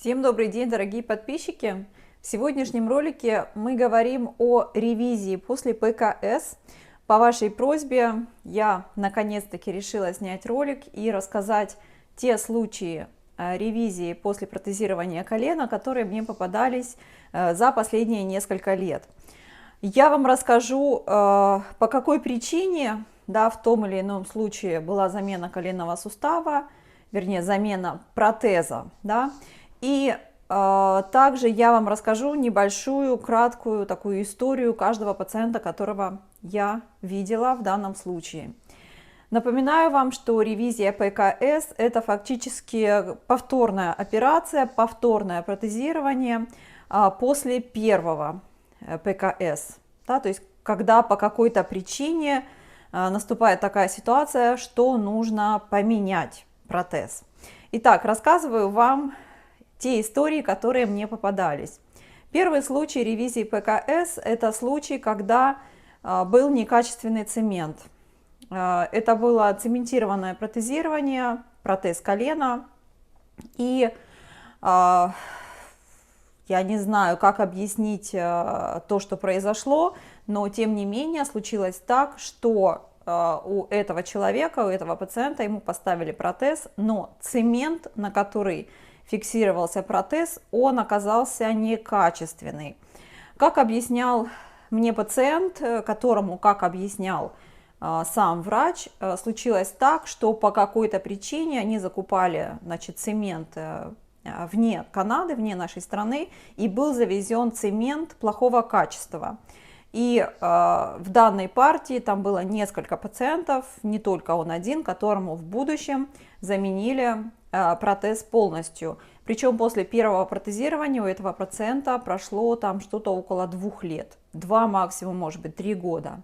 Всем добрый день, дорогие подписчики! В сегодняшнем ролике мы говорим о ревизии после ПКС. По вашей просьбе я наконец-таки решила снять ролик и рассказать те случаи ревизии после протезирования колена, которые мне попадались за последние несколько лет. Я вам расскажу, по какой причине, в том или ином случае была замена коленного сустава, вернее, замена протеза, и также я вам расскажу небольшую, краткую такую историю каждого пациента, которого я видела в данном случае. Напоминаю вам, что ревизия ПКС – это фактически повторная операция, повторное протезирование после первого ПКС. То есть, когда по какой-то причине наступает такая ситуация, что нужно поменять протез. Итак, рассказываю вам те истории, которые мне попадались. Первый случай ревизии ПКС – это случай, когда был некачественный цемент. Это было цементированное протезирование, протез колена. И я не знаю, как объяснить то, что произошло, но тем не менее случилось так, что у этого человека, у этого пациента ему поставили протез, но цемент, на который фиксировался протез, он оказался некачественный. Как объяснял мне пациент, которому, как объяснял сам врач, случилось так, что по какой-то причине они закупали, цемент вне Канады, вне нашей страны, и был завезен цемент плохого качества. И в данной партии там было несколько пациентов, не только он один, которому в будущем заменили протез полностью. Причем после первого протезирования у этого пациента прошло там что-то около 2 лет. 2, максимум, может быть, 3 года.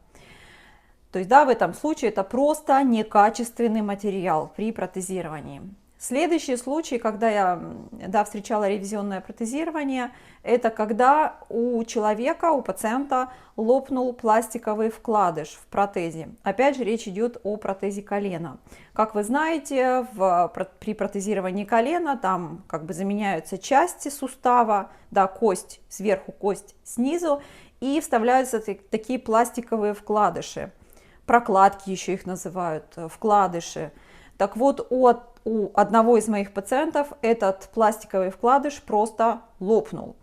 То есть, в этом случае это просто некачественный материал при протезировании. Следующий случай, когда я встречала ревизионное протезирование, это когда у человека, у пациента лопнул пластиковый вкладыш в протезе. Опять же, речь идет о протезе колена. Как вы знаете, при протезировании колена там заменяются части сустава, кость сверху, кость снизу, и вставляются такие пластиковые вкладыши. Прокладки еще их называют, вкладыши. Так вот, у одного из моих пациентов этот пластиковый вкладыш просто лопнул.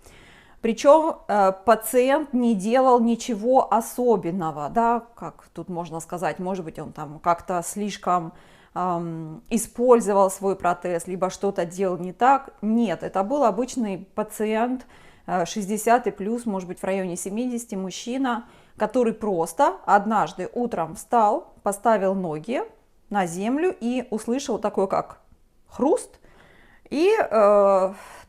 Причем пациент не делал ничего особенного, как тут можно сказать, может быть, он там как-то слишком использовал свой протез, либо что-то делал не так. Нет, это был обычный пациент 60 и плюс, может быть, в районе 70, мужчина, который просто однажды утром встал, поставил ноги на землю и услышал такой как хруст, и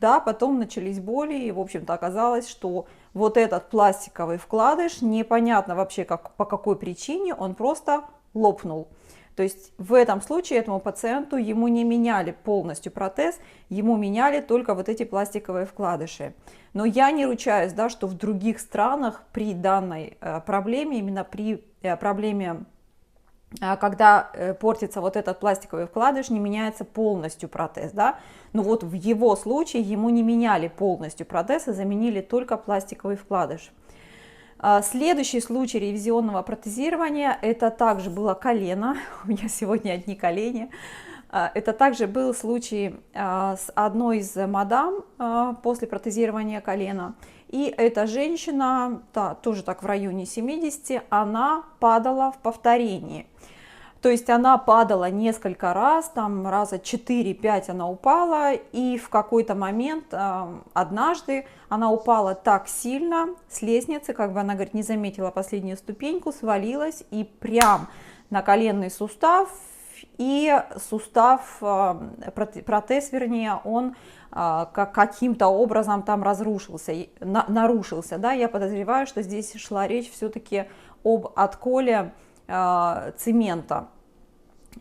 потом начались боли, и в общем-то оказалось, что вот этот пластиковый вкладыш, непонятно вообще по какой причине, он просто лопнул. То есть в этом случае этому пациенту ему не меняли полностью протез, ему меняли только вот эти пластиковые вкладыши. Но я не ручаюсь, что в других странах при данной проблеме, именно при проблеме, когда портится вот этот пластиковый вкладыш, не меняется полностью протез, но вот в его случае ему не меняли полностью протез, а заменили только пластиковый вкладыш. Следующий случай ревизионного протезирования, это также было колено, у меня сегодня одни колени. Это также был случай с одной из мадам после протезирования колена. И эта женщина, тоже так в районе 70, она падала в повторении. То есть она падала несколько раз, там раза 4-5 она упала, и в какой-то момент, однажды, она упала так сильно с лестницы, она говорит, не заметила последнюю ступеньку, свалилась и прям на коленный сустав, и сустав, протез, вернее, он каким-то образом там нарушился. Я подозреваю, что здесь шла речь все-таки об отколе цемента.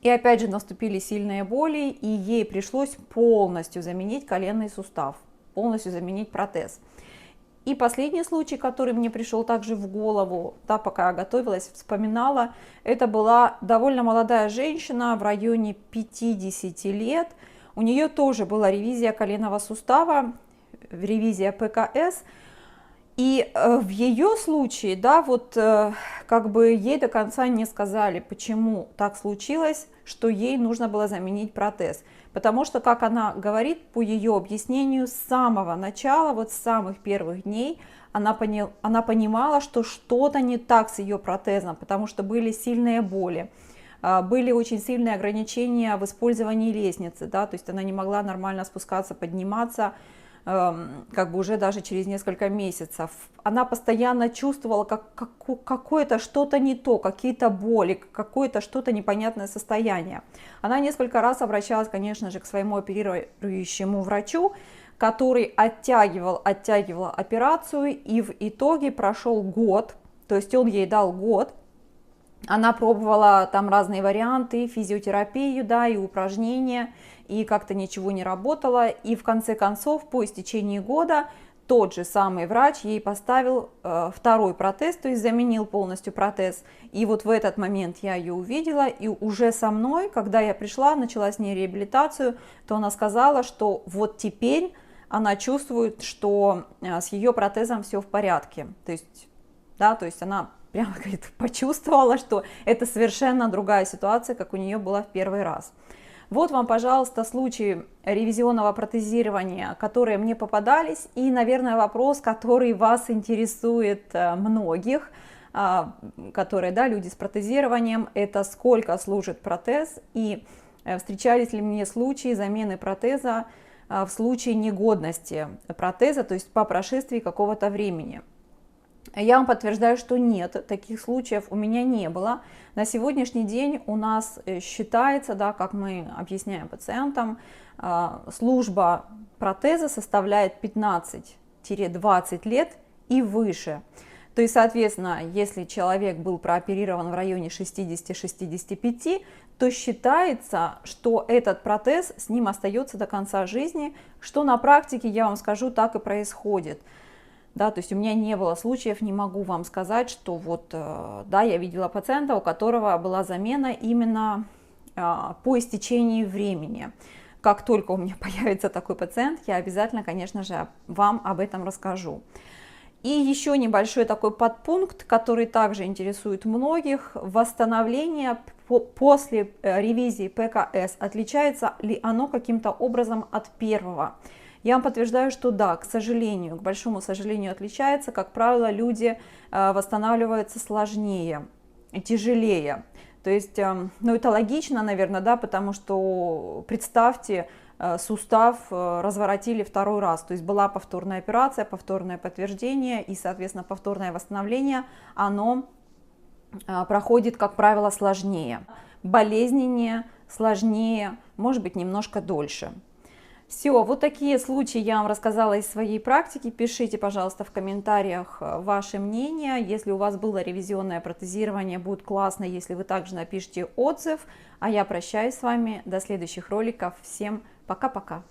И опять же наступили сильные боли, и ей пришлось полностью заменить коленный сустав, полностью заменить протез. И последний случай, который мне пришел также в голову, пока я готовилась, вспоминала, это была довольно молодая женщина в районе 50 лет. у нее тоже была ревизия коленного сустава, ревизия ПКС. И в ее случае, да, вот как бы ей до конца не сказали, почему так случилось, что ей нужно было заменить протез. Потому что, как она говорит, по ее объяснению, с самого начала, вот с самых первых дней, она понимала, что что-то не так с ее протезом, потому что были сильные боли, были очень сильные ограничения в использовании лестницы, да, то есть она не могла нормально спускаться, подниматься, как бы уже даже через несколько месяцев. Она постоянно чувствовала какое-то что-то не то, какие-то боли, какое-то что-то непонятное состояние. Она несколько раз обращалась, конечно же, к своему оперирующему врачу, который оттягивал операцию, и в итоге прошел год, то есть он ей дал год. Она пробовала там разные варианты, физиотерапию, да, и упражнения, и как-то ничего не работало. И в конце концов, по истечении года, тот же самый врач ей поставил второй протез, то есть заменил полностью протез. И вот в этот момент я ее увидела, и уже со мной, когда я пришла, начала с ней реабилитацию, то она сказала, что вот теперь она чувствует, что с ее протезом все в порядке. То есть, да, то есть она прямо, говорит, почувствовала, что это совершенно другая ситуация, как у нее была в первый раз. Вот вам, пожалуйста, случаи ревизионного протезирования, которые мне попадались, и, наверное, вопрос, который вас интересует многих, которые, да, люди с протезированием, это сколько служит протез, и встречались ли мне случаи замены протеза в случае негодности протеза, то есть по прошествии какого-то времени. Я вам подтверждаю, что нет, таких случаев у меня не было. На сегодняшний день у нас считается, да, как мы объясняем пациентам, служба протеза составляет 15-20 лет и выше. То есть, соответственно, если человек был прооперирован в районе 60-65, то считается, что этот протез с ним остается до конца жизни, что на практике, я вам скажу, так и происходит. Да, то есть у меня не было случаев, не могу вам сказать, что вот, да, я видела пациента, у которого была замена именно по истечении времени. Как только у меня появится такой пациент, я обязательно, конечно же, вам об этом расскажу. И еще небольшой такой подпункт, который также интересует многих. Восстановление после ревизии ПКС, отличается ли оно каким-то образом от первого? Я вам подтверждаю, что да, к сожалению, к большому сожалению, отличается. Как правило, люди восстанавливаются сложнее, тяжелее. То есть, ну это логично, наверное, да, потому что представьте, сустав разворотили второй раз, то есть была повторная операция, повторное подтверждение и, соответственно, повторное восстановление, оно проходит, как правило, сложнее, болезненнее, сложнее, может быть, немножко дольше. Все, вот такие случаи я вам рассказала из своей практики. Пишите, пожалуйста, в комментариях ваше мнение. Если у вас было ревизионное протезирование, будет классно, если вы также напишите отзыв. А я прощаюсь с вами до следующих роликов. Всем пока-пока.